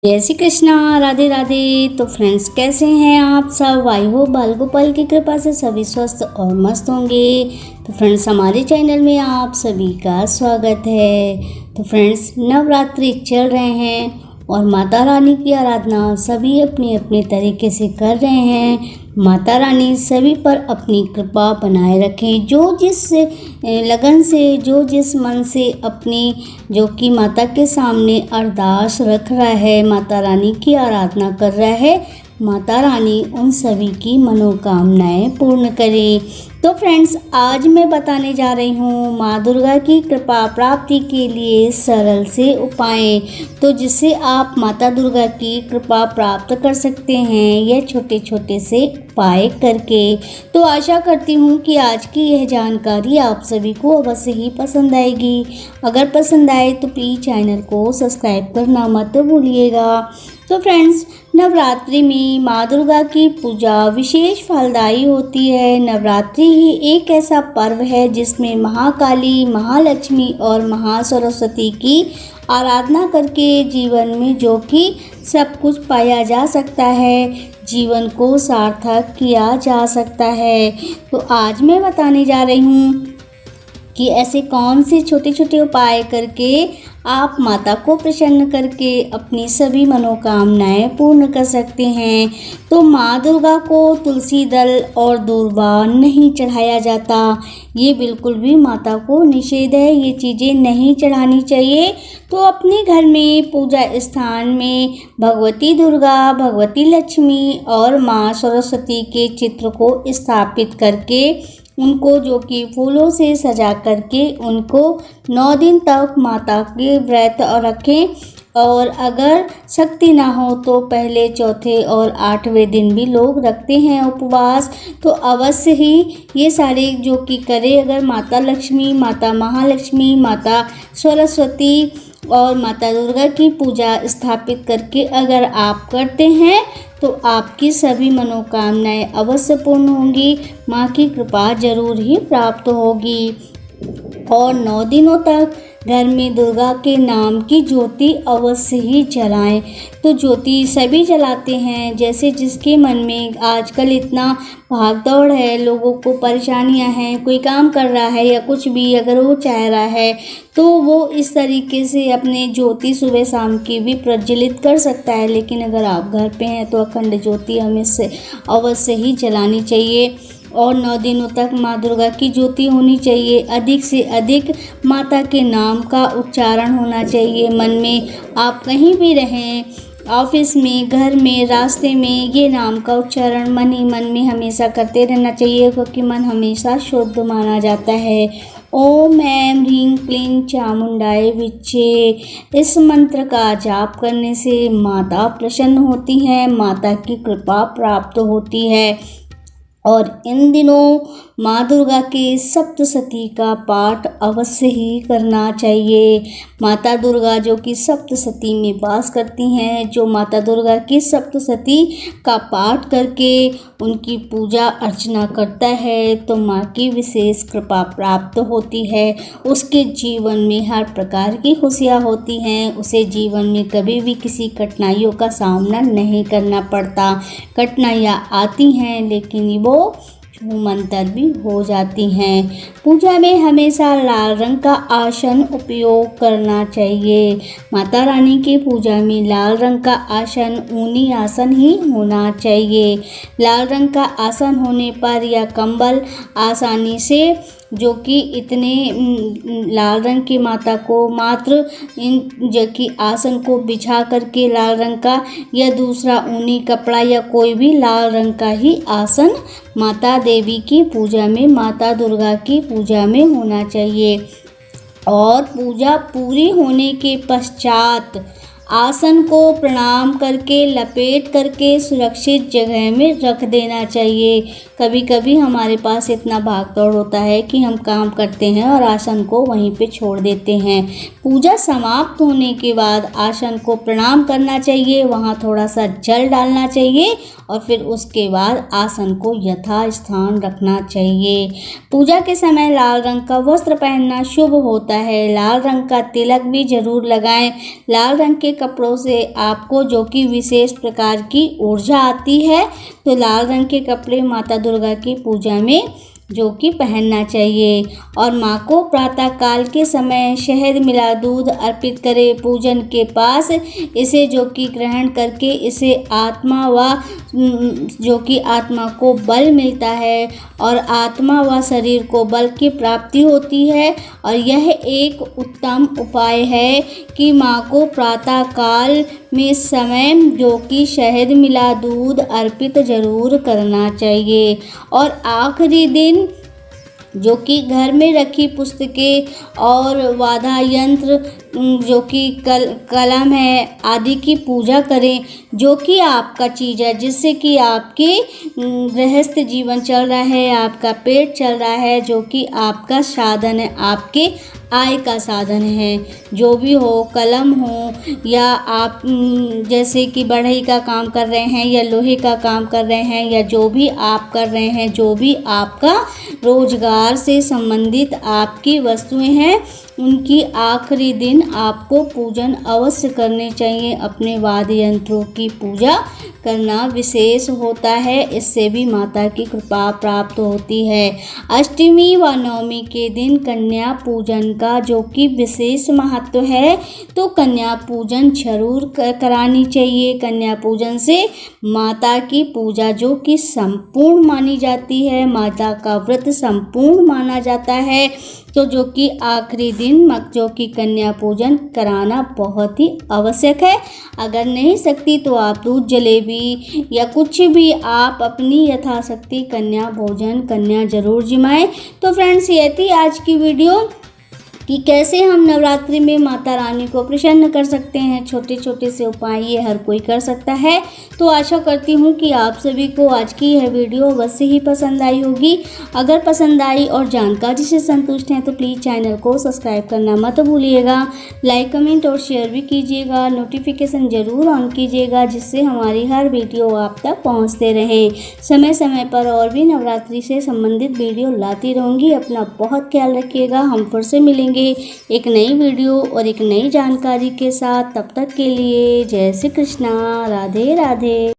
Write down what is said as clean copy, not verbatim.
जय श्री कृष्णा, राधे राधे। तो फ्रेंड्स, कैसे हैं आप सब? आई होप बाल गोपाल की कृपा से सभी स्वस्थ और मस्त होंगे। तो फ्रेंड्स, हमारे चैनल में आप सभी का स्वागत है। तो फ्रेंड्स, नवरात्रि चल रहे हैं और माता रानी की आराधना सभी अपने अपने तरीके से कर रहे हैं। माता रानी सभी पर अपनी कृपा बनाए रखें। जो जिस लगन से, जो जिस मन से अपनी जो कि माता के सामने अरदास रख रहा है, माता रानी की आराधना कर रहा है, माता रानी उन सभी की मनोकामनाएं पूर्ण करे। तो फ्रेंड्स, आज मैं बताने जा रही हूँ माँ दुर्गा की कृपा प्राप्ति के लिए सरल से उपाय, तो जिससे आप माता दुर्गा की कृपा प्राप्त कर सकते हैं यह छोटे छोटे से उपाय करके। तो आशा करती हूँ कि आज की यह जानकारी आप सभी को अवश्य ही पसंद आएगी। अगर पसंद आए तो प्लीज़ चैनल को सब्सक्राइब करना मत भूलिएगा। तो फ्रेंड्स, नवरात्रि में माँ दुर्गा की पूजा विशेष फलदायी होती है। नवरात्रि ही एक ऐसा पर्व है जिसमें महाकाली, महालक्ष्मी और महासरस्वती की आराधना करके जीवन में जो कि सब कुछ पाया जा सकता है, जीवन को सार्थक किया जा सकता है। तो आज मैं बताने जा रही हूँ कि ऐसे कौन से छोटे छोटे उपाय करके आप माता को प्रसन्न करके अपनी सभी मनोकामनाएं पूर्ण कर सकते हैं। तो माँ दुर्गा को तुलसी दल और दूर्वा नहीं चढ़ाया जाता, ये बिल्कुल भी माता को निषेध है, ये चीज़ें नहीं चढ़ानी चाहिए। तो अपने घर में पूजा स्थान में भगवती दुर्गा, भगवती लक्ष्मी और माँ सरस्वती के चित्र को स्थापित करके उनको जो कि फूलों से सजा करके उनको 9 दिन तक माता के व्रत और रखें। और अगर शक्ति ना हो तो पहले, चौथे और 8वें दिन भी लोग रखते हैं उपवास। तो अवश्य ही ये सारे जो कि करें। अगर माता लक्ष्मी, माता महालक्ष्मी, माता सरस्वती और माता दुर्गा की पूजा स्थापित करके अगर आप करते हैं तो आपकी सभी मनोकामनाएं अवश्य पूर्ण होंगी, माँ की कृपा जरूर ही प्राप्त होगी। और 9 दिनों तक घर में दुर्गा के नाम की ज्योति अवश्य ही जलाएं। तो ज्योति सभी जलाते हैं, जैसे जिसके मन में आजकल इतना भाग दौड़ है, लोगों को परेशानियां हैं, कोई काम कर रहा है या कुछ भी अगर वो चाह रहा है तो वो इस तरीके से अपने ज्योति सुबह शाम की भी प्रज्वलित कर सकता है। लेकिन अगर आप घर पे हैं तो अखंड ज्योति हमें से अवश्य ही जलानी चाहिए। और 9 दिनों तक माँ दुर्गा की ज्योति होनी चाहिए। अधिक से अधिक माता के नाम का उच्चारण होना चाहिए मन में। आप कहीं भी रहें, ऑफिस में, घर में, रास्ते में, ये नाम का उच्चारण मन ही मन में हमेशा करते रहना चाहिए, क्योंकि मन हमेशा शुद्ध माना जाता है। ओम ऐं ह्रीं क्लीं चामुंडाय विच्चे, इस मंत्र का जाप करने से माता प्रसन्न होती है, माता की कृपा प्राप्त होती है। और इन दिनों माँ दुर्गा के सप्तशती का पाठ अवश्य ही करना चाहिए। माता दुर्गा जो कि सप्तशती में वास करती हैं, जो माता दुर्गा की सप्तशती का पाठ करके उनकी पूजा अर्चना करता है तो माँ की विशेष कृपा प्राप्त होती है। उसके जीवन में हर प्रकार की खुशियाँ होती हैं, उसे जीवन में कभी भी किसी कठिनाइयों का सामना नहीं करना पड़ता। कठिनाइयाँ आती हैं लेकिन वो मंतर भी हो जाती हैं। पूजा में हमेशा लाल रंग का आसन उपयोग करना चाहिए। माता रानी की पूजा में लाल रंग का आसन, ऊनी आसन ही होना चाहिए। लाल रंग का आसन होने पर या कंबल आसानी से जो कि इतने लाल रंग की माता को मात्र इन जो कि आसन को बिछा करके लाल रंग का या दूसरा ऊनी कपड़ा या कोई भी लाल रंग का ही आसन माता देवी की पूजा में, माता दुर्गा की पूजा में होना चाहिए। और पूजा पूरी होने के पश्चात आसन को प्रणाम करके लपेट करके सुरक्षित जगह में रख देना चाहिए। कभी कभी हमारे पास इतना भाग दौड़ होता है कि हम काम करते हैं और आसन को वहीं पे छोड़ देते हैं। पूजा समाप्त होने के बाद आसन को प्रणाम करना चाहिए, वहाँ थोड़ा सा जल डालना चाहिए और फिर उसके बाद आसन को यथास्थान रखना चाहिए। पूजा के समय लाल रंग का वस्त्र पहनना शुभ होता है। लाल रंग का तिलक भी जरूर लगाएं। लाल रंग के कपड़ों से आपको जो कि विशेष प्रकार की ऊर्जा आती है, तो लाल रंग के कपड़े माता दुर्गा की पूजा में जो कि पहनना चाहिए। और माँ को प्रातः काल के समय शहद मिला दूध अर्पित करें पूजन के पास। इसे जो कि ग्रहण करके इसे आत्मा व जो कि आत्मा को बल मिलता है और आत्मा व शरीर को बल की प्राप्ति होती है। और यह एक उत्तम उपाय है कि माँ को प्रातः काल में समय जो कि शहद मिला दूध अर्पित जरूर करना चाहिए। और आखिरी दिन जो कि घर में रखी पुस्तकें और वाद्य यंत्र जो कि कलम है आदि की पूजा करें, जो कि आपका चीज़ है, जिससे कि आपके गृहस्थ जीवन चल रहा है, आपका पेट चल रहा है, जो कि आपका साधन है, आपके आय का साधन है। जो भी हो, कलम हो या आप जैसे कि बढ़ई का काम कर रहे हैं या लोहे का काम कर रहे हैं या जो भी आप कर रहे हैं, जो भी आपका रोजगार से संबंधित आपकी वस्तुएं हैं, उनकी आखिरी दिन आपको पूजन अवश्य करने चाहिए। अपने वाद्य यंत्रों की पूजा करना विशेष होता है, इससे भी माता की कृपा प्राप्त होती है। अष्टमी व नवमी के दिन कन्या पूजन का जो कि विशेष महत्व है, तो कन्या पूजन जरूर करानी चाहिए। कन्या पूजन से माता की पूजा जो कि संपूर्ण मानी जाती है, माता का व्रत संपूर्ण माना जाता है। तो जो कि आखिरी दिन जो कि कन्या पूजन कराना बहुत ही आवश्यक है। अगर नहीं सकती तो आप दूध जलेबी या कुछ भी आप अपनी यथाशक्ति कन्या भोजन कन्या जरूर जिमाएं। तो फ्रेंड्स, ये थी आज की वीडियो कि कैसे हम नवरात्रि में माता रानी को प्रसन्न कर सकते हैं। छोटे छोटे से उपाय ये हर कोई कर सकता है। तो आशा करती हूँ कि आप सभी को आज की यह वीडियो अवश्य ही पसंद आई होगी। अगर पसंद आई और जानकारी से संतुष्ट हैं तो प्लीज़ चैनल को सब्सक्राइब करना मत भूलिएगा। लाइक कमेंट और शेयर भी कीजिएगा। नोटिफिकेशन ज़रूर ऑन कीजिएगा, जिससे हमारी हर वीडियो आप तक पहुँचते रहे। समय समय पर और भी नवरात्रि से संबंधित वीडियो लाती रहूँगी। अपना बहुत ख्याल रखिएगा। हम फिर से मिलेंगे एक नई वीडियो और एक नई जानकारी के साथ। तब तक के लिए जय श्री कृष्णा, राधे राधे।